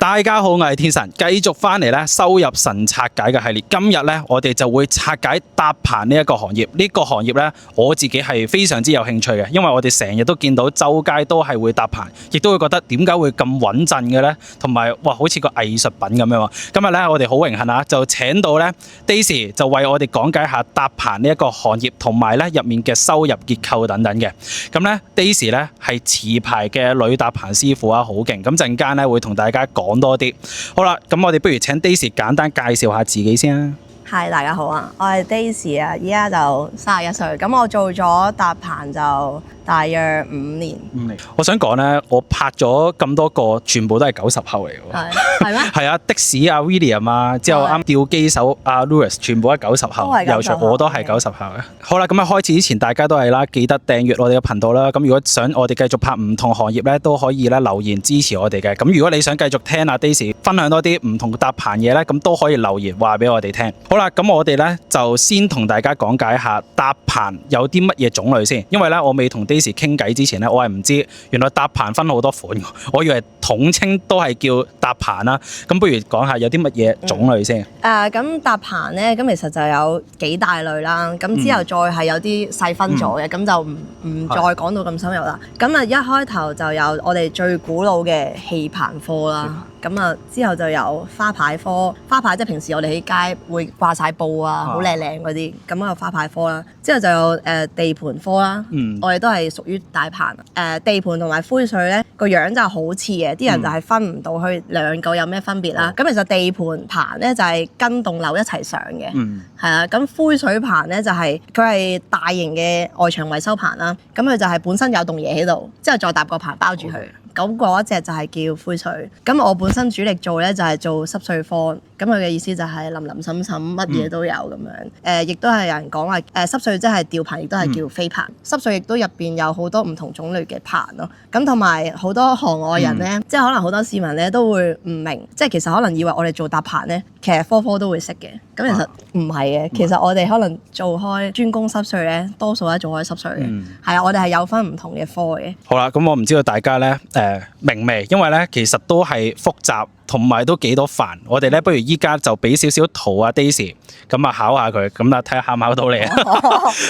大家好，我係天神，繼續翻嚟咧收入神拆解嘅系列。今日咧，我哋就會拆解搭棚呢一個行業。呢個行業咧，我自己係非常之有興趣嘅，因為我哋成日都見到周街都係會搭棚，亦都會覺得點解會咁穩陣嘅咧？同埋哇，好似個藝術品咁樣喎。今日咧，我哋好榮幸啊，就請到咧 Daisy 就為我哋講解下搭棚呢一個行業，同埋咧入面嘅收入結構等等嘅。咁咧 Daisy 咧係持牌嘅女搭棚師傅啊，好勁。咁陣間咧會同大家講多啲。好啦，咁我哋不如請 Daisy 簡單介紹下自己先啊。係，大家好啊，我係 Daisy 啊，依家就31歲，咁我做咗搭棚就大約5年。我想講咧，我拍咗咁多個，全部都係90後嚟嘅。係咩？係啊，的士啊 William 啊，之後啱吊機手啊 Louis， 全部都係90後。有趣，我都係90後嘅。好啦，咁啊開始之前，大家都係啦，記得訂閱我哋嘅頻道啦。咁如果想我哋繼續拍唔同行業咧，都可以咧留言支持我哋嘅。咁如果你想繼續聽阿 Daisy 分享多啲唔同搭棚嘢咧，咁都可以留言話俾我哋聽。好啦，咁我哋咧就先同大家講解下搭棚有啲乜嘢種類先，因為咧我未同 Daisy 傾偈之前咧，我係唔知原來搭棚分好多款，我以為統稱都係叫搭棚啦。咁不如講下有啲乜嘢種類先。咁搭棚咧，咁其實就有幾大類啦。咁之後再係有啲細分咗嘅，咁就唔再講到咁深入啦。咁啊一開頭就有我哋最古老嘅氣棚科啦。咁啊之後就有花牌科，花牌即係平時我哋喺街會掛晒布啊，好靚靚嗰啲，咁啊花牌科啦。之後就有地盤科啦，我哋都係屬於大棚。地盤同埋灰水咧個樣就好似嘅，啲人就係分唔到佢兩個有咩分別啦。咁其實地盤棚咧就係跟棟樓一齊上嘅，係啊。咁灰水棚咧就係佢係大型嘅外牆維修棚啦。咁佢就係本身有棟嘢喺度，之後再搭個棚包住佢。咁嗰一隻就係叫灰水。咁我本身主力做咧就係做濕碎科，咁佢嘅意思就係淋淋滲滲乜嘢都有咁樣。亦都係有人講話濕碎即係吊棚，亦都係叫飛棚。濕碎亦都入邊有好多唔同種類嘅棚咯。咁同埋好多行外人咧，即係可能好多市民咧都會唔明，即係其實可能以為我哋做搭棚咧，其實科科都會識嘅。咁其實唔係嘅，其實我哋可能做開專攻濕碎咧，多數咧做開濕碎嘅。係啊，我哋係有分唔同嘅科嘅。好啦，咁我唔知道大家咧明未？因為咧其實都係複雜，同埋都幾多煩。我哋咧不如依家就俾少少圖啊 Daisy， 咁啊考下佢，咁啊睇下考唔考到你啊。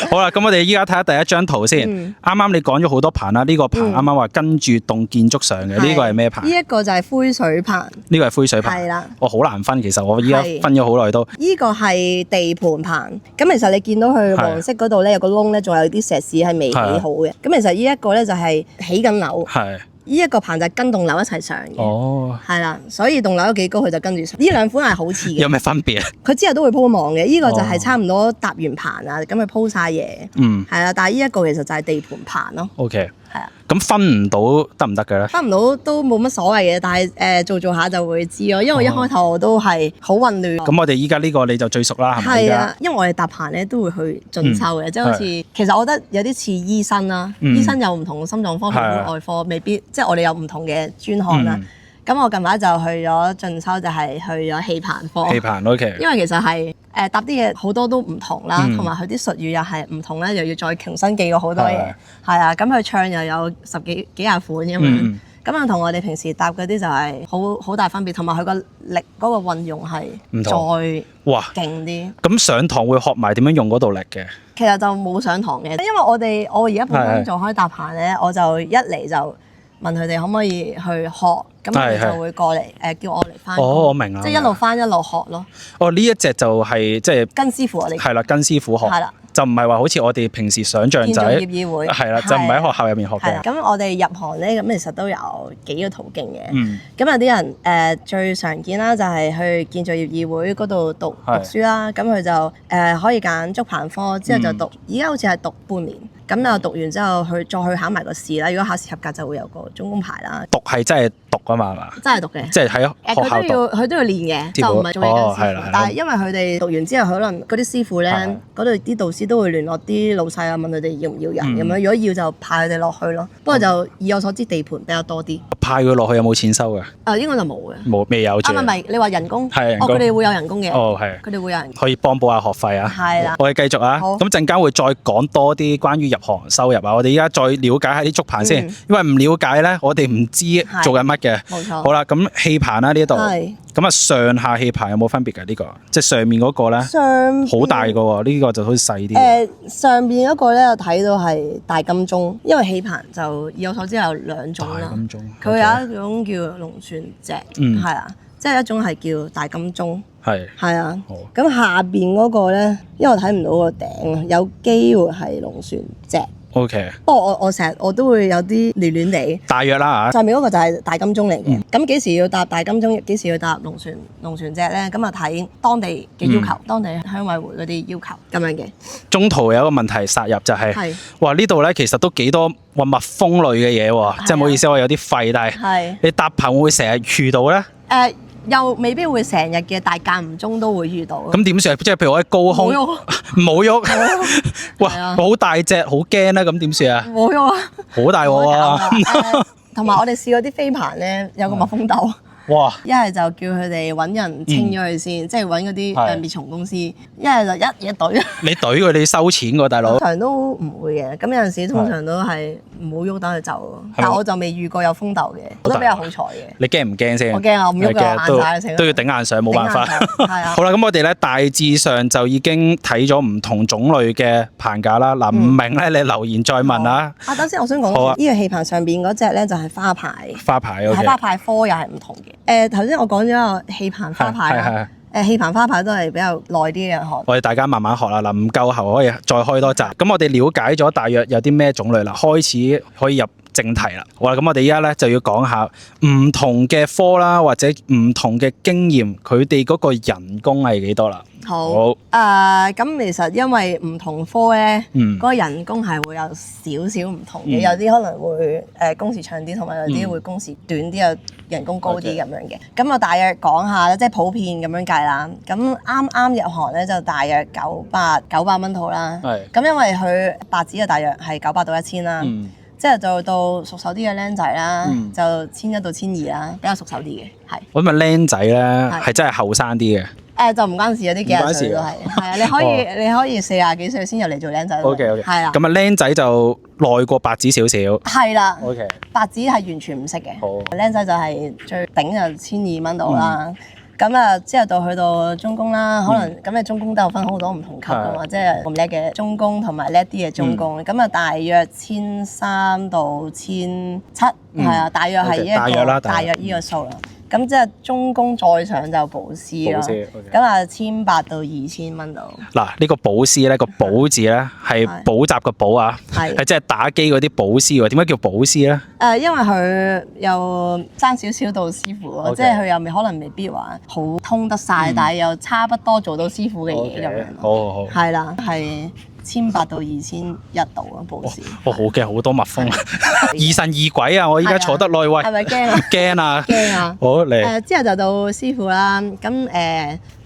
好啦，咁我哋依家睇下第一張圖先。啱啱你講咗好多棚啦，呢個棚啱啱話跟住棟建築上嘅，呢個係咩棚？呢一個就係灰水棚。呢個係灰水棚。係啦。我好難分，其實我依家分咗好耐都。呢個係地盤棚。咁其實你見到佢黃色嗰度咧有個窿咧，仲有啲石屎係未起好嘅。咁其實呢一個咧就係起緊樓。係。呢一個棚就跟棟樓一齊上嘅，係啦，所以棟樓有幾高佢就跟住上。呢兩款係好似嘅。有咩分別啊？佢之後都會鋪網嘅，呢個就係差唔多搭完棚啊，咁佢鋪晒嘢，係啦。但係呢一個其實就係地盤棚咯。OK，係啊。咁分唔到得唔得嘅咧？分唔到都冇乜所謂嘅，但係做下就會知咯。因為一開頭我都係好混亂。咁我哋依家呢個你就最熟啦，係咪？係啊，因為我哋搭棚咧都會去進修嘅，即係好似其實我覺得有啲似醫生啦，醫生有唔同心臟科、血管外科，未必即係我哋有唔同嘅專項啦。咁我近排就去咗進修，就係去咗氣棚科。氣棚 OK。因為其實係搭啲嘢好多都唔同啦，同埋佢啲術語又係唔同啦，又要再重新記過好多嘢。係啊，咁佢唱又有十幾廿款咁樣。咁啊，同我哋平時搭嗰啲就係好大分別，同埋佢個力嗰個運用係再勁啲。咁上堂會學埋點樣用嗰度力嘅？其實就冇上堂嘅，因為我而家本身做開搭棚咧，我就一嚟就問佢哋可唔可以去學，咁佢哋就會過嚟叫我嚟翻。哦，我明啦，即係一路翻一路學咯。哦，呢一隻就係即係跟師傅我哋。係啦，跟師傅學。係啦。就唔係話好似我哋平時想像就係建造業議會，係啦，就唔係喺學校入面學嘅。咁我哋入行咧，咁其實都有幾個途徑嘅。咁有啲人最常見啦，就係去建造業議會嗰度讀書啦。咁佢就可以揀竹棚科，之後就讀，而家好似係讀半年。咁就讀完之後再去考埋個試啦。如果考試合格就會有個中工牌啦。讀係真係讀啊嘛，係嘛？真係讀嘅，即係喺學校讀。佢都要練嘅，就唔係做嘢跟師傅。但係因為佢哋讀完之後，可能嗰啲師傅咧，嗰度啲導師都會聯絡啲老細啊，問佢哋要唔要人咁樣。如果要就派佢哋落去咯。不過就以我所知，地盤比較多啲。派佢落去有冇錢收㗎？應該就冇嘅。冇，未有住。唔係，你話人工？係。佢哋會有人工嘅。係。佢哋會有人。可以幫補下學費啊。係啦。我哋繼續啊。咁陣間會再講多啲關於入行收入啊。我哋而家再了解下啲竹棚先，因為唔了解咧，我哋唔知做緊乜嘅。冇錯。好啦，咁氣棚啦呢度，係。咁啊上下氣棚有冇分別㗎？呢個即係上面嗰個咧，好大個喎，呢個就好似細啲。上邊嗰個咧，我睇到係大金鐘，因為氣棚就以我所知有兩種啦。大金鐘，佢有一種叫龍船脊，係啊，即係一種係叫大金鐘。係啊。咁下邊嗰個咧，因為我睇唔到個頂啊，有機會係龍船脊。OK。不過我成日我都會有啲亂亂地。大約啦嚇。上面嗰個就係大金鐘嚟嘅。咁幾時要搭大金鐘？幾時要搭龍船脊咧？咁啊睇當地嘅要求，當地鄉委會嗰啲要求咁樣嘅。中途有一個問題殺入就係，哇呢度咧其實都幾多蜜蜂類嘅嘢喎，即係唔好意思我有啲廢，但係你搭棚會唔會成日遇到咧？又未必會成日嘅，但係間唔中都會遇到。咁點算？即係譬如我喺高空冇喐，哇好大隻，好驚啦！咁點算啊？冇喐啊！好大鑊啊！同埋我哋試過啲飛棚咧，有個蜜蜂竇。哇！一係就叫佢哋揾人清咗佢先，即係揾嗰啲滅蟲公司。一係就一嘢懟。你懟佢哋收錢喎，大佬。通常都唔會嘅，咁有陣時通常都係唔好喐，等佢走。但我就未遇過有蜂竇嘅，我都比較好彩嘅。你驚唔驚先？我驚啊！我唔喐嘅，都要頂硬上，冇辦法。係啊。好啦，咁我哋咧大致上就已經睇咗唔同種類嘅棚架啦。嗱，唔明咧，你留言再問啊。等先，我想講呢個氣棚上邊嗰隻咧就係花牌。花牌，OK。花牌科又係唔同嘅。頭先我講咗個氣棚花牌啦。氣棚花牌都係比較耐啲嘅學。我哋大家慢慢學啦。嗱，唔夠喉可以再開多集。咁我哋了解咗大約有啲咩種類啦，開始可以入正題啦。好啦，咁我哋依家咧就要講下唔同嘅科啦，或者唔同嘅經驗，佢哋嗰個人工係幾多啦？好。咁其實因為唔同科咧，嗰個人工係會有少少唔同嘅，有啲可能會工時長啲，同埋有啲會工時短啲，有人工高啲咁樣嘅。咁我大約講下啦，即係普遍咁樣計啦。咁啱啱入行咧就大約900蚊套啦。咁因為佢白紙就大約係900到1000啦。之後就到熟手啲嘅僆仔啦，就1100到1200啦，比較熟手啲嘅，係。我問僆仔咧，係真係後生啲嘅。就唔關事，有啲幾廿歲都係。係啊，你可以40幾歲先入嚟做僆仔。OK。係啦。咁啊，僆仔就耐過白紙少少。係啦。OK。白紙係完全唔識嘅。好。僆仔就係最頂就1200蚊到啦。咁啊，之後到去到中工啦，可能咁嘅中工都有分好多唔同級噶嘛，即係咁叻嘅中工同埋叻啲嘅中工，咁啊大約1300到1700，係啊，大約係大約呢個數啦。咁即係中工再上就保師咯，咁啊1800到2000蚊度。嗱，呢個保師咧，個保字咧係補習個補啊，係即係打機嗰啲保師喎。點解叫保師咧？因為佢又爭少少到師傅咯，即係佢又可能未必話好通得晒，但係又差不多做到師傅嘅嘢咁樣。好。係啦，係1800到2100度啊，保師。好驚，好多蜜蜂，疑神疑鬼啊！我依家坐得耐，喂，係咪驚啊？驚啊！驚啊！好嚟。之後就到師傅啦，咁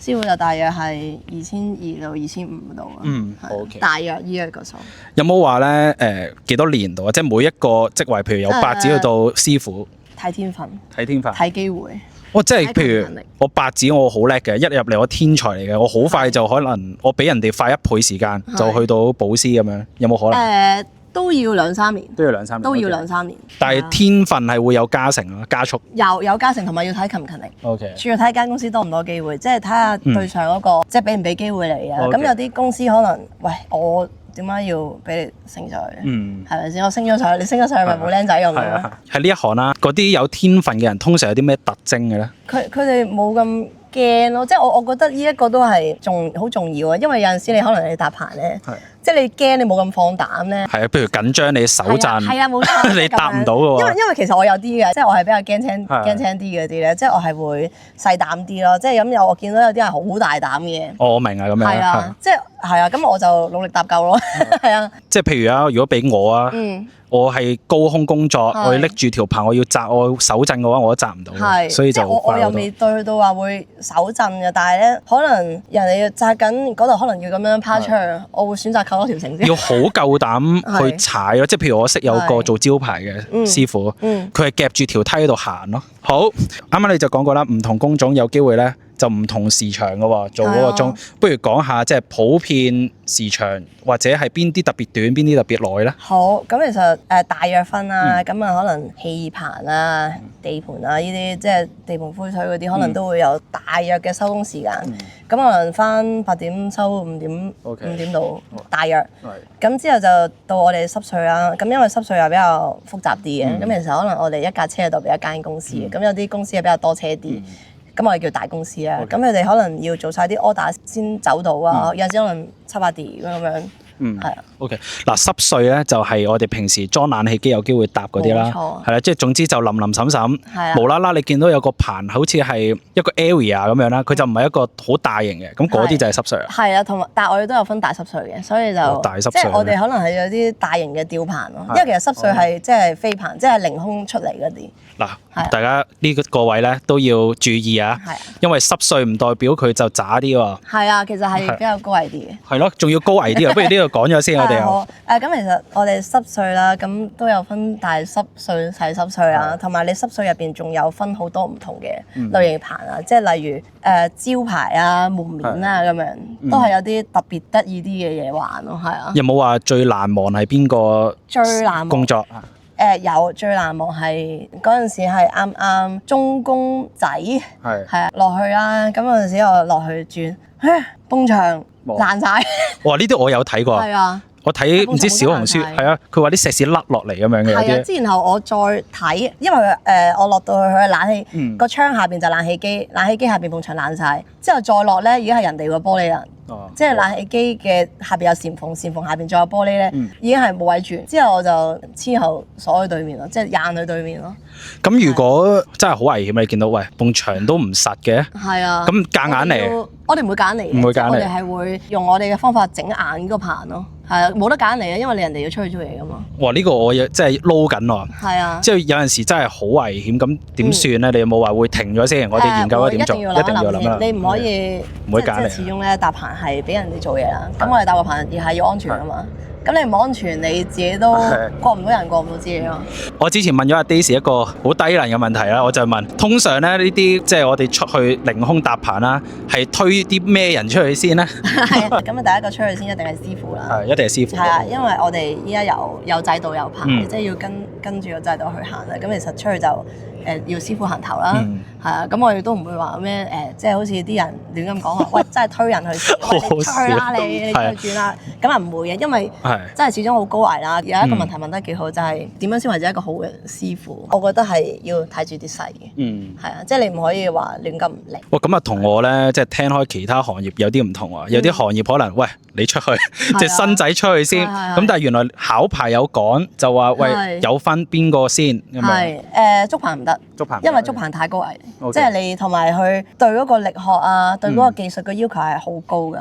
師傅就大約係2200到2500度啊。OK。大約呢一個數。有冇話咧幾多年度啊？即係每一個職位，譬如由白紙去到師傅。睇天分。睇機會。即係譬如我白紙我好叻嘅，一入嚟我天才嚟嘅，我好快就可能我比人哋快1倍時間就去到保師咁樣，有冇可能？都要2-3年。都要2-3年。但係天分係會有加成啊，加速。有加成，同埋要睇勤唔勤力。OK。主要睇間公司多唔多機會，即係睇下對上嗰個，即係俾唔俾機會你啊。咁有啲公司可能，喂，我點解要俾你升上去？係咪先？我升咗上去，你升咗上去咪冇僆仔咁樣。喺呢一行啦，嗰啲有天分嘅人通常有啲咩特徵嘅咧？佢哋冇咁驚咯，即係我覺得呢一個都係好重要啊，因為有陣時你可能你搭棚咧，即係你驚你冇咁放膽咧。係啊，譬如緊張你手震，係啊，冇錯，你答唔到嘅喎。因為其實我有啲嘅，即係我係比較驚青啲嗰啲咧，即係我係會細膽啲咯，即係咁我見到有啲係好大膽嘅。我明啊，咁樣。係啊，即係啊，咁我就努力搭夠咯，係啊。即係譬如啊，如果俾我啊。我係高空工作，我要拎住條棚，我要擲我手震嘅話，我都擲唔到，所以就我又未對到話會手震嘅，但係咧可能人哋擲緊嗰度，可能要咁樣拋出去，我會選擇扣多條繩先。要好夠膽去踩咯，即係譬如我識有個做招牌嘅師傅，佢係夾住條梯喺度行咯。好，啱啱你就講過啦，唔同工種有機會咧就唔同時長嘅喎，做嗰個鐘。不如講下即係普遍時長，或者係邊啲特別短，邊啲特別耐咧？好，咁其實大約分啦，咁可能氣棚啊、地盤啊呢啲，即係地盤灰水嗰啲，可能都會有大約嘅收工時間。咁可能返8點收5點到，大約。咁之後就到我哋濕碎啦。咁因為濕碎又比較複雜啲嘅，咁其實可能我哋一架車就代表一間公司嘅，咁有啲公司係比較多車啲。咁我哋叫大公司啦，咁佢哋可能要做晒啲 order 先走到啊，有陣時可能7-8點咁樣，係啊。OK， 嗱濕碎咧就係我哋平時裝冷氣機有機會搭嗰啲啦，係啦，即係總之就冧冧滲滲，無啦啦你見到有個棚好似係一個 area 咁樣啦，佢就唔係一個好大型嘅，咁嗰啲就係濕碎啊。係啊，同埋但係我哋都有分大濕碎嘅，所以就即係我哋可能係有啲大型嘅吊棚咯，因為其實濕碎係即係飛棚，即係凌空出嚟嗰啲。嗱，大家呢個位咧都要注意啊，因為濕碎唔代表佢就渣啲喎。係啊，其實係比較高危啲嘅。係咯，仲要高危啲啊！不如呢度講咗先，我哋好咁其實我哋濕碎啦，咁都有分大濕碎、細濕碎啦，同埋你濕碎入邊仲有分好多唔同嘅類型棚啊，即係例如招牌啊、門面啊咁樣，都係有啲特別得意啲嘅嘢玩咯，係啊。有冇話最難忘係邊個工作啊？有最難忘係嗰陣時係啱啱中工仔係啊落去啦，咁嗰陣時我落去轉，崩牆爛晒。哇！呢啲我有睇過。係啊。我睇唔知小紅書係啊，佢話啲石屎甩落嚟咁樣嘅。係啊，之後我再睇，因為我落到去佢嘅冷氣個窗下邊就冷氣機，冷氣機下邊埲牆爛晒，之後再落咧已經係人哋個玻璃啦。即係冷氣機嘅下邊有簷篷，簷篷下邊仲有玻璃咧，已經係冇位住。之後我就黐後鎖喺對面咯，即係硬喺對面咯。咁如果真係好危險，你見到喂埲牆都唔實嘅，係啊，咁夾硬嚟，我哋唔會夾硬嚟嘅，我哋係會用我哋嘅方法整硬個棚咯。係啊，冇得揀嚟嘅，因為你人哋要出去做嘢噶嘛。哇！呢個我真係撈緊喎。係啊。即係有陣時真係好危險，咁點算咧？你有冇話會停咗先？我哋研究下點做，一定要諗啦。你唔可以唔會揀嚟。即係始終咧搭棚係俾人哋做嘢啦。咁我哋搭個棚而係要安全啊嘛。咁你唔安全，你自己都過唔到人，過唔到自己咯。我之前問咗阿 Daisy 一個好低能嘅問題啦，我就問：通常咧呢啲即係我哋出去凌空搭棚啦，係推啲咩人出去先咧？係啊，咁啊第一個出去先一定係師傅啦。係，一定係師傅。係啊，因為我哋依家有制度有牌，即係要跟住個制度去行啦。咁其實出去就要師傅行頭啦，係啊。咁我哋都唔會話咩即係好似啲人亂咁講話，喂，真係推人去，喂，你出去啦，你出去轉啦。咁啊唔會嘅，因為真係始終好高危啦。有一個問題問得幾好，就係點樣先為之一個好嘅師傅？我覺得係要睇住啲細嘅，係啊，即係你唔可以話亂咁唔嚟。哇，咁啊同我咧即係聽開其他行業有啲唔同喎。有啲行業可能喂你出去即係新仔出去先，咁但係原來考牌有講就話喂有分邊個先咁樣。係竹棚唔得，因為竹棚太高危，即係你同埋佢對嗰個力學啊，對嗰個技術嘅要求係好高㗎。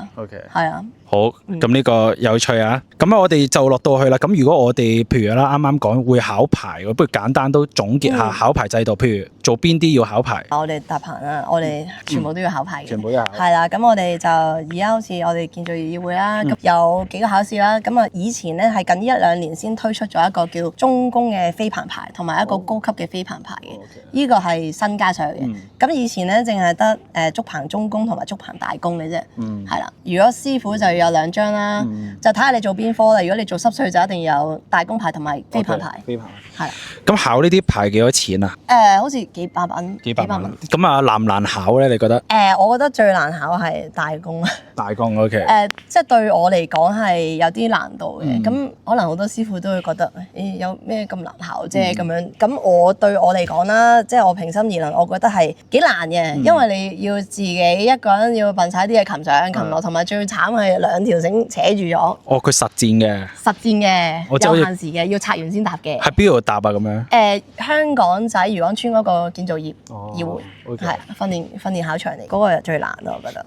係啊。好，咁呢個有趣啊！咁我哋就落到去啦。咁如果我哋譬如啦，啱啱講會考牌，不如簡單都總結下考牌制度。譬如做邊啲要考牌？我哋搭棚啊，我哋全部都要考牌嘅。全部都要考。係啦，咁我哋就而家好似我哋建造業議會啦，咁有幾個考試啦。咁啊，以前咧係近呢1-2年先推出咗一個叫中工嘅飛棚牌，同埋一個高級嘅飛棚牌嘅。呢個係新加上去嘅。咁以前咧淨係得竹棚中工同埋竹棚大工嘅啫。係啦，如果師傅就有2張啦，就睇下你做邊科啦。如果你做濕碎就一定要有大工牌同埋飛棚牌。飛棚係。咁考呢啲牌幾多錢啊？好似幾百蚊。幾百蚊。咁啊難唔難考咧？你覺得？我覺得最難考係大工啊。大工 OK。即係對我嚟講係有啲難度嘅。咁可能好多師傅都會覺得有咩咁難考啫咁樣。咁對我嚟講啦，即係我平心而論，我覺得係幾難嘅，因為你要自己一個人要笨晒啲嘢擒上擒落，同埋最慘係2條繩扯住咗。哦，佢實戰嘅。實戰嘅，有限時嘅，要拆完先搭嘅。喺邊度搭啊？咁樣？香港仔漁港村嗰個建造業議會，係訓練考場嚟，嗰個最難咯，我覺得。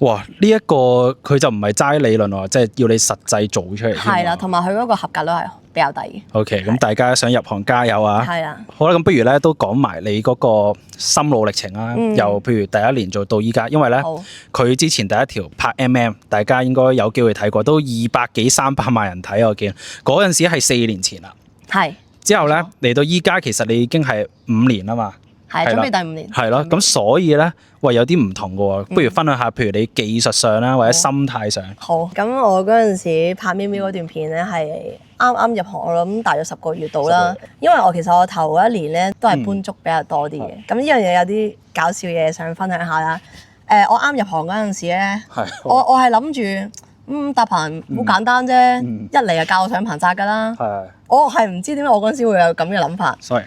哇！呢一個佢就唔係齋理論喎，即係要你實際做出嚟。係啦，同埋佢嗰個合格率係比較低嘅。OK，咁大家想入行加油啊！係啊。好啦，咁不如咧都講埋你嗰個心路歷程啦。由譬如第1年做到依家，因為咧佢之前第一條拍 MM， 大家應該有機會睇過，都200幾300萬人睇，我見嗰陣時係4年前啦。係。之後咧嚟到依家，其實你已經係5年啦嘛。係準備第5年。係咯，咁所以咧，喂有啲唔同嘅喎，不如分享下，譬如你技術上啦，或者心態上。好，咁我嗰陣時拍咪咪嗰段片咧係啱啱入行，我諗大約10個月到啦。因為其實我頭1年咧都係搬足比較多啲嘅。咁呢樣嘢有啲搞笑嘢想分享下啦。我啱入行嗰陣時咧，我係諗住搭棚好簡單啫，一嚟就教我上棚紮㗎啦。我係唔知點解我嗰陣時會有咁嘅諗法。Sorry，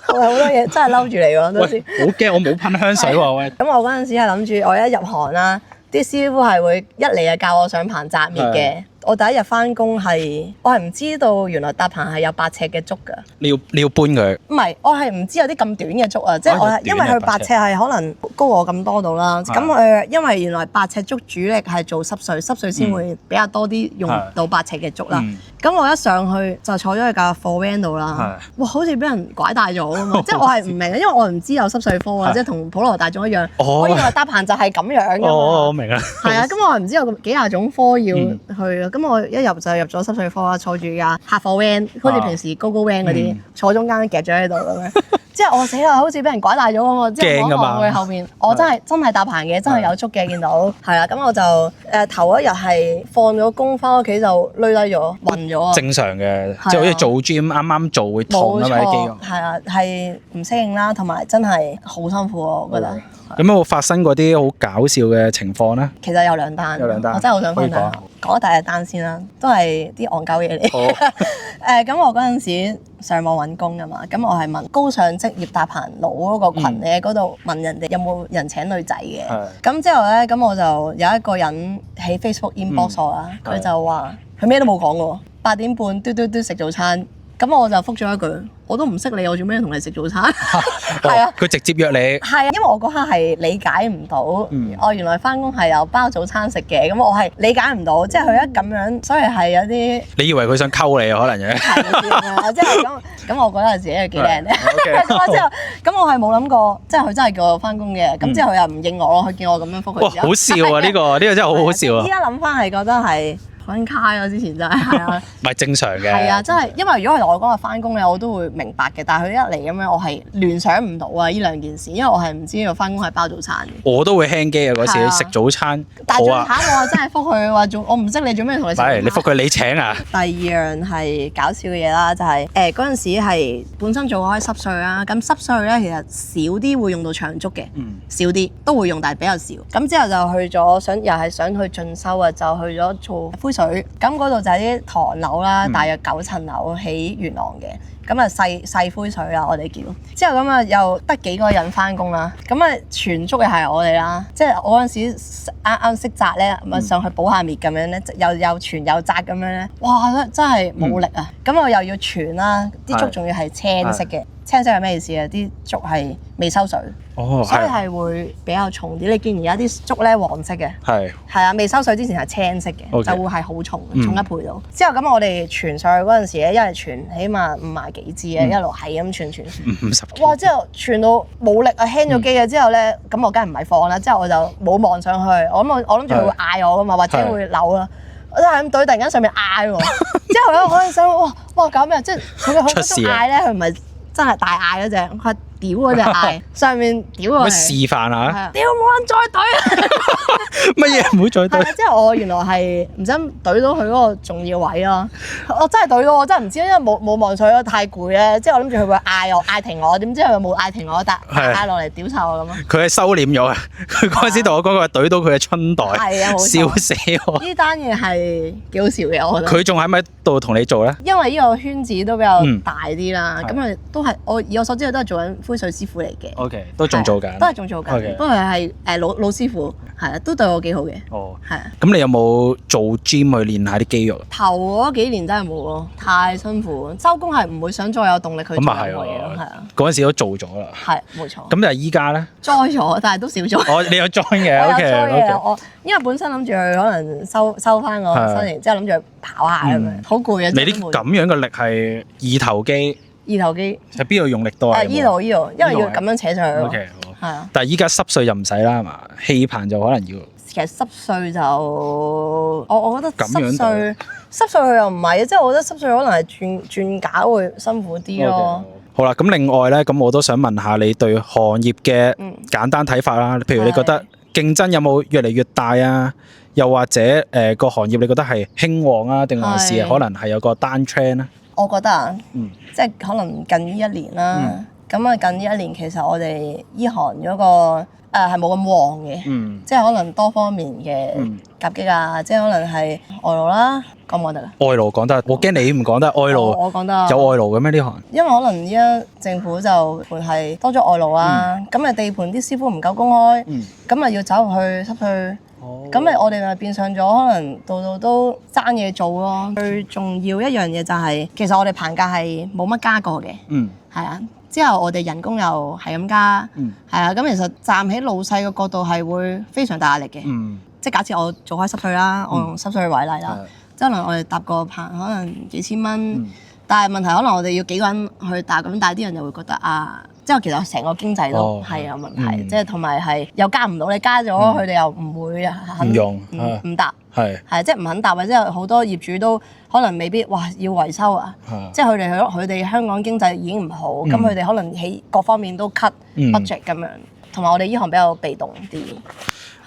我有好多嘢真係嬲住你喎，嗰陣時。好驚，我冇噴香水喎喂。咁我嗰陣時係諗住我一入行啦，啲師傅係會一嚟就教我上棚紮滅嘅。我第一日翻工我係唔知道原來搭棚係有8尺嘅竹㗎。你要搬佢？唔係，我係唔知有啲咁短嘅竹啊，即係因為佢8尺係可能高我咁多度啦。咁佢因為原來8尺竹主力係做濕碎先會比較多啲用到8尺嘅竹啦。咁我一上去就坐咗喺架貨 van 度啦，哇！好似俾人拐帶咗咁嘛，即係我係唔明，因為我唔知有濕碎科啊，即係同普羅大眾一樣。我以為搭棚就係咁樣㗎嘛。我明啦。係啊，咁我係唔知有幾廿種科要去啊。咁我一入就入咗濕碎科啦，坐住架客貨 van，好似平時高 van 嗰啲，坐中間夾咗喺度咁樣。之後我死啦，好似俾人拐帶咗咁啊！之後我望佢後面，我真係搭棚嘅，真係有竹嘅，見到。係啊，咁我就頭一日係放咗工翻屋企就累低咗，暈咗啊！正常嘅，即係好似做 gym 啱啱做會痛啊嘛啲肌肉。係啊，係唔適應啦，同埋真係好辛苦啊！我覺得。咁有冇發生過啲好搞笑嘅情況咧？其實有2單，我真係好想分享。講第1單先啦，都係啲戇鳩嘢嚟。咁我嗰陣時上網揾工㗎嘛，咁我係問高尚職業搭棚佬嗰個群咧，嗰度問人哋有冇人請女仔嘅。咁之後咧，咁我就有一個人喺 Facebook inbox 我啦，佢就話佢咩都冇講嘅喎，8點半嘟食早餐。咁我就覆咗一句，我都唔識你，我做咩同你食早餐？係啊，佢直接約你。係啊，因為我嗰刻係理解唔到，我原來翻工係有包早餐食嘅，咁我係理解唔到，即係佢一咁樣，所以係有啲。你以為佢想溝你啊？可能嘅。係即係咁，我覺得自己係幾靚嘅。之後，咁我係冇諗過，即係佢真係叫我翻工嘅，咁之後佢又唔應我咯，佢見我咁樣覆佢。好笑啊！呢個真係好好笑啊！依家諗翻係覺得係。分開咯，之前真係啊，唔係正常嘅。係啊，真係，因為如果係同我講話翻工咧，我都會明白嘅。但係佢一嚟咁樣，我係聯想唔到啊呢兩件事，因為我係唔知呢個翻工係包早餐嘅。我都會輕機啊嗰時食早餐。但係最慘我真係覆佢話我唔識你做咩同你食。係你覆佢你請啊。第2樣係搞笑嘅嘢啦，就係嗰陣時係本身做開濕碎啦，咁濕碎咧其實少啲會用到長竹嘅，少啲都會用，但係比較少。咁之後就去咗又係想去進修啊，就去咗做灰水。咁嗰度就係啲唐樓啦，大約9層樓喺元朗嘅，咁啊細灰水啦，我哋叫。之後咁啊又得幾個人翻工啦，咁啊全竹又係我哋啦，即係我嗰陣時啱識紮咧，咁啊上去補下滅咁樣咧，又傳又紮咁樣咧，哇真係冇力啊！咁我又要傳啦，啲竹仲要係青色嘅，青色係咩意思啊？啲竹係未收水。所以係會比較重啲。你見而家啲竹咧黃色嘅，係啊，未收水之前係青色嘅，就會係好重，重1倍到。之後咁我哋傳上去嗰陣時咧，一係傳起碼50幾支啊，一路係咁傳。50。哇！之後傳到冇力啊，輕咗機啊，之後咧，咁我梗係唔係放啦。之後我就冇望上去，我諗住佢會嗌我噶嘛，或者會扭啦。我就係咁對，突然間上面嗌喎。之後咧，我喺度想哇搞咩？即係佢嗰種嗌咧，佢唔係真係大嗌嗰隻。屌嗰隻嗌，上面屌我。示範下。屌冇人再懟啊！乜嘢唔會再懟？即係我原來係唔想懟到佢嗰個重要位咯。我真係懟到，我真係唔知，因為冇望上去太攰咧。即係我諗住佢會嗌停我，點知佢又冇嗌停我，但嗌落嚟屌臭我咁咯。佢係收斂咗啊！佢嗰陣時同我講佢懟到佢嘅春袋，笑死我！呢單嘢係幾好笑嘅，我覺得。佢仲喺咪度同你做咧？因為呢個圈子都比較大啲啦，咁佢都係以我所知佢都係做緊灰水師傅嚟嘅。OK， 都仲做緊。都係仲做緊，不過係老師傅，係啊，都對我幾好嘅。哦，係啊。咁你有冇做 gym 去練下啲肌肉？頭嗰幾年真係冇咯，太辛苦。收工係唔會想再有動力去做任何嘢咯，係啊。嗰陣時都做咗啦。係，冇錯。咁但係依家咧？join咗，但係都少咗。你有 join 嘅？OK。我因為本身諗住可能收翻個身形，之後諗住跑下咁樣，好攰啊！你啲咁樣嘅力係二頭肌。二頭肌喺邊度用力多啊？依度，因為要咁樣扯上去。OK，係啊。但係依家濕碎就唔使啦，係嘛？氣棚就可能要。其實濕碎就我覺得濕碎佢又唔係，即係我覺得濕碎可能係轉架會辛苦啲咯。好啦，咁另外咧，咁我都想問下你對行業嘅簡單睇法啦。譬如你覺得競爭有冇越嚟越大啊？又或者個行業你覺得係興旺啊，定還是可能係有個 down trend 咧？我覺得啊，即係可能近呢一年啦。咁啊，近呢一年其實我哋依行嗰個係冇咁旺嘅，即係可能多方面嘅夾擊啊，即係可能係外勞啦，講唔講得啊？外勞講得，我驚你唔講得外勞。我講得有外勞嘅咩呢行？因為可能依家政府就盤係多咗外勞啊，咁啊地盤啲師傅唔夠公開，咁啊要走入去濕去。咁咪我哋咪變相咗，可能度度都爭嘢做咯。最重要一樣嘢就係，其實我哋棚價係冇乜加過嘅，係啊。之後我哋人工又係咁加，係啊。咁其實站喺老細嘅角度係會非常大壓力嘅，即係假設我做開濕碎啦，我用濕碎為例啦，即係可能我哋搭個棚可能幾千蚊，但係問題可能我哋要幾個人去搭，咁但係啲人就會覺得啊。之後其實成個經濟都係有問題，即係同埋係又加唔到，你加咗佢哋又唔會肯用唔搭，係即係唔肯搭，或者有好多業主都可能未必哇要維修啊，即係佢哋香港經濟已經唔好，咁佢哋可能喺各方面都 cut budget 咁樣，同埋我哋呢行比較被動啲。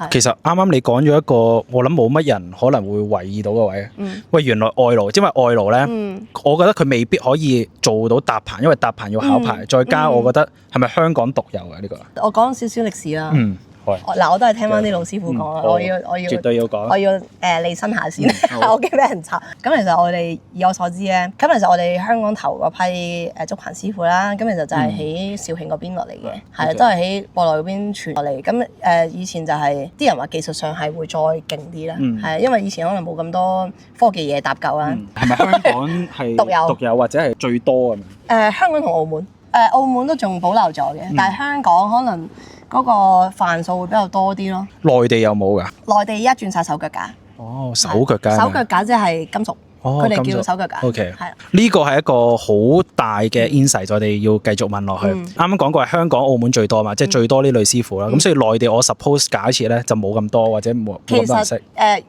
其實啱啱你講咗一個我諗冇乜人可能會懷疑到嘅位，喂原來外勞，因為外勞咧，我覺得佢未必可以做到搭棚，因為搭棚要考牌，再加我覺得係咪香港獨有嘅呢個？我講少少歷史啦。嗱，我都係聽翻啲老師傅講啦，我要絕對要講，我要利申下先，我驚俾人插。咁其實我哋以我所知咧，咁其實我哋香港頭嗰批竹棚師傅啦，咁其實就係喺肇慶嗰邊落嚟嘅，係都係喺博內嗰邊傳落嚟。咁以前就係啲人話技術上係會再勁啲啦，係因為以前可能冇咁多科技嘢搭救啦。係咪香港係獨有或者係最多啊？香港同澳門，澳門都仲保留咗嘅，但係香港可能嗰個範數會比較多啲咯。內地有冇㗎？內地而家轉晒手腳架。哦，手腳架。手腳架即係金屬。佢哋叫手腳架。OK，係呢個係一個好大嘅 insight，我哋要繼續問落去。啱啱講過係香港、澳門最多嘛，即係最多呢類師傅啦。咁所以內地我 suppose 假設咧就冇咁多或者冇咁多人識。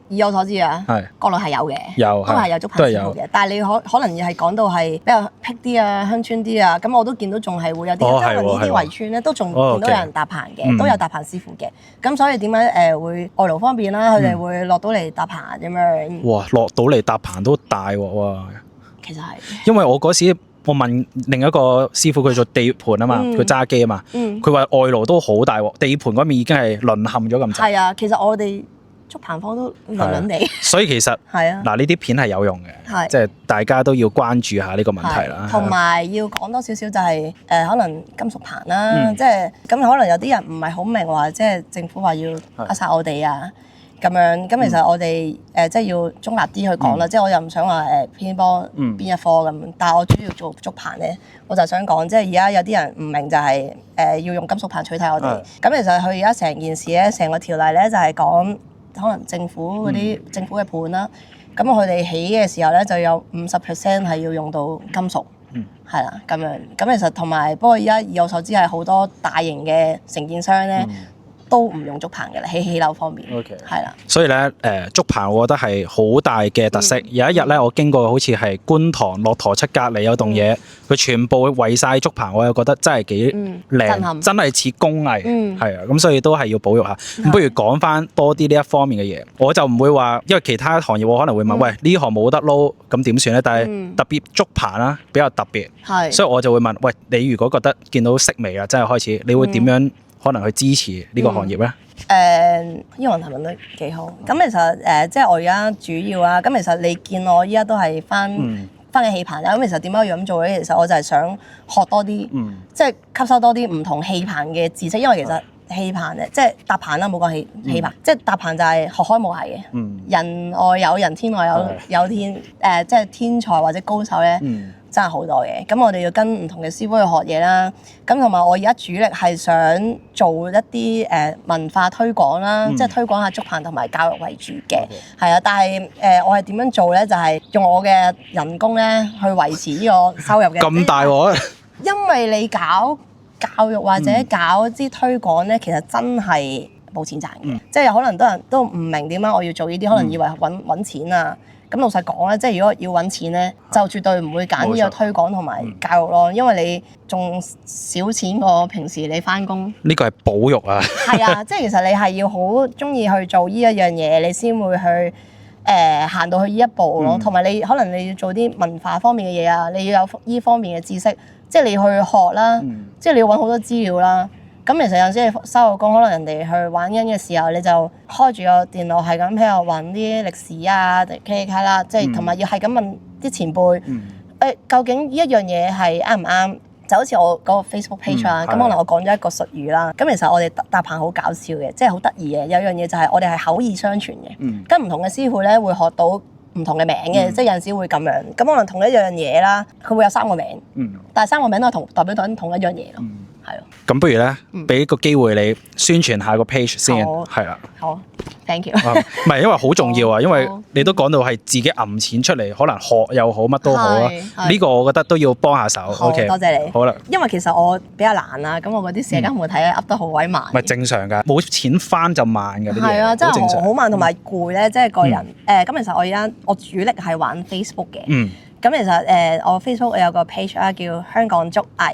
以我所知啊，國內係有嘅，都係有竹棚師傅嘅。但係你可能係講到係比較僻啲啊、鄉村啲啊，咁我都見到仲係會有啲，因為呢啲圍村咧都仲見到有人搭棚嘅，都有搭棚師傅嘅。咁所以點解會外勞方面啦，佢哋會落到嚟搭棚咁樣。哇！落到嚟搭棚都大鑊喎，其實係，因為我嗰時我問另一個師傅，佢做地盤啊嘛，佢揸機啊嘛，佢話外勞都好大鑊，地盤嗰面已經係淪陷咗咁滯。係啊，其實我哋竹棚方都淪淪地。所以其實係啊，嗱呢啲片係有用嘅，即係大家都要關注下呢個問題啦。同埋要講多少少就係可能金屬棚啦，即係咁可能有啲人唔係好明話，即係政府話要扼殺我哋啊。咁樣，咁其實我哋即係要中立啲去講啦，即係我又唔想話偏幫邊一科咁，但係我主要做竹棚咧，我就想講，即係而家有啲人唔明就係要用金屬棚取替我哋，咁其實佢而家成件事咧，成個條例咧就係講可能政府嗰啲政府嘅盤啦，咁佢哋起嘅時候咧就有50% 係要用到金屬，係啦咁樣，咁其實同埋不過而家以我所知係好多大型嘅承建商咧。都唔用竹棚嘅啦，喺起樓方面，係啦。所以咧，竹棚我覺得係好大嘅特色。有一日咧，我經過好似係觀塘駱駝漆隔離有棟嘢，佢全部圍晒竹棚，我又覺得真係幾靚，真係似工藝，係啊。咁所以都係要保育下。咁不如講翻多啲呢一方面嘅嘢，我就唔會話，因為其他行業我可能會問，喂呢行冇得撈，咁點算咧？但係特別竹棚啦，比較特別，所以我就會問，喂你如果覺得見到式微啦，真係開始，你會點樣？可能去支持呢個行業咧？呢個問題問得幾好。咁其實即係我而家主要啊。咁其實你見我依家都係翻緊氣棚啦。咁其實點解要咁做咧？其實我就係想學多啲，即係吸收多啲唔同氣棚嘅知識。因為其實氣棚咧，即係搭棚啦，冇講氣棚，即係搭棚就係學開無涯嘅。人外有人，天外有天。即係天才或者高手咧。真係好多嘅，咁我哋要跟唔同嘅師傅去學嘢啦。咁同埋我而家主力係想做一啲文化推廣啦，即係推廣下竹棚同埋教育為主嘅，係啊。但係我係點樣做咧？就係用我嘅人工咧去維持呢個收入嘅。咁大喎！因為你搞教育或者搞啲推廣咧，其實真係冇錢賺嘅，即係有可能多人都唔明點解我要做呢啲，可能以為揾錢啊。咁老實講咧，即係如果要揾錢咧，就絕對唔會揀呢個推廣同埋教育咯，因為你仲少錢過平時你翻工。呢個係保育啊。係啊，即係其實你係要好中意去做呢一樣嘢，你先會去行到去呢一步咯。同埋你可能你要做啲文化方面嘅嘢啊，你要有呢方面嘅知識，即係你去學啦，即係你要揾好多資料啦。咁其實有陣時你收咗工，可能人哋去玩緊嘅時候，你就開住個電腦係咁喺度揾啲歷史啊、K 卡啦，即係同埋要係咁問啲前輩，究竟呢一樣嘢係啱唔啱？就好似我嗰個 Facebook page 啦，咁可能我講咗一個術語啦，咁其實我哋搭棚好搞笑嘅，即係好得意嘅。有樣嘢就係我哋係口耳相傳嘅，跟唔同嘅師傅咧會學到唔同嘅名嘅，即係有陣時會咁樣。咁可能同一樣嘢啦，佢會有3個名，但係3個名都係代表同一樣嘢咯。係咯，咁不如咧，俾個機會你宣傳下個 page 先，係啦。好 ，thank you。唔係，因為好重要啊，因為你都講到係自己揞錢出嚟，可能學又好，乜都好啊。呢個我覺得都要幫下手。OK，多謝你。好啦，因為其實我比較難啦，咁我嗰啲社交媒體噏得好鬼慢。唔係正常㗎，冇錢翻就慢㗎呢啲嘢。係啊，真係好慢，同埋攰咧，即係個人。咁其實我而家我主力係玩 Facebook 嘅。咁其實我 Facebook 有個 page 啦，叫香港竹藝。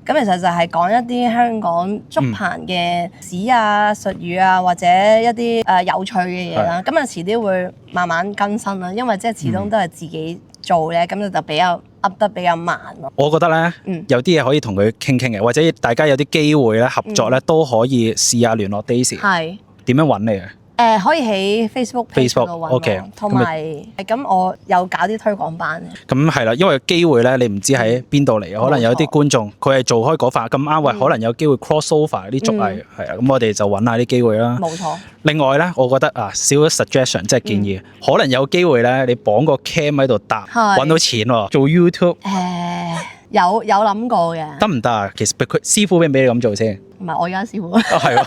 咁其實就係講一啲香港竹棚嘅史啊、術語啊，或者一啲有趣嘅嘢啦。咁啊遲啲會慢慢更新啦，因為即係始終都係自己做咧，咁就比較噏得比較慢咯。我覺得咧，有啲嘢可以同佢傾傾嘅，或者大家有啲機會咧合作咧，都可以試下聯絡 Daisy。係點樣揾你啊？可以喺 Facebook 度揾我，同埋咁我有搞啲推廣班嘅。咁係啦，因為機會咧，你唔知喺邊度嚟，可能有啲觀眾佢係做開嗰塊咁啱，喂，可能有機會 cross over 啲竹藝，係啊，咁我哋就揾下啲機會啦。冇錯。另外咧，我覺得啊，少咗 suggestion 即係建議，可能有機會咧，你綁個 cam 喺度搭，揾到錢喎，做 YouTube。有諗過嘅。得唔得啊？其實佢師傅俾唔俾你咁做先？唔係我而家師傅。係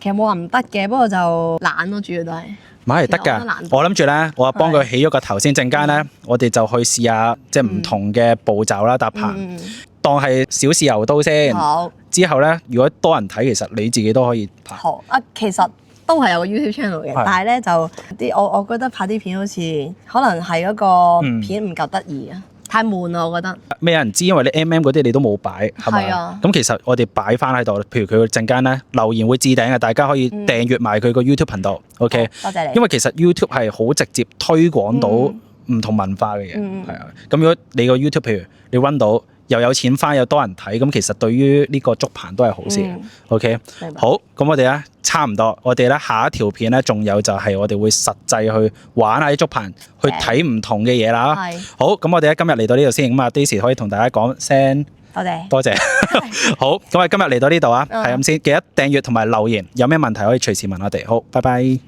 其實冇話唔得嘅，不過就懶咯，主要都係。唔係得㗎，我諗住咧，我幫佢起咗個頭先，陣間咧，我哋就去試下即係唔同嘅步驟啦，搭棚，當係小試牛刀先。好。之後咧，如果多人睇，其實你自己都可以拍。好啊，其實都係有個 YouTube channel 嘅，但係咧就啲我覺得拍啲片好似可能係嗰個片唔夠得意啊。太悶啦，我覺得。未有人知，因為你 嗰啲你都冇擺，係咪？係啊。咁其實我哋擺翻喺度，譬如佢陣間咧留言會置頂嘅，大家可以訂閱埋佢個 YouTube 頻道。OK。多謝你。因為其實 YouTube 係好直接推廣到唔同文化嘅嘢，係啊。咁如果你個 YouTube 譬如你溫到又有錢翻，又多人睇，咁其實對於呢個竹棚都係好事。OK。好，咁我哋咧差唔多，我哋咧下一條片咧仲有就係我哋會實際去玩下啲竹棚，去睇唔同嘅嘢啦。好，咁我哋咧今日嚟到呢度先，咁啊 Daisy 可以同大家講聲多謝。好，咁啊今日嚟到呢度啊，係咁先，記得訂閱同埋留言，有咩問題可以隨時問我哋。好，拜拜。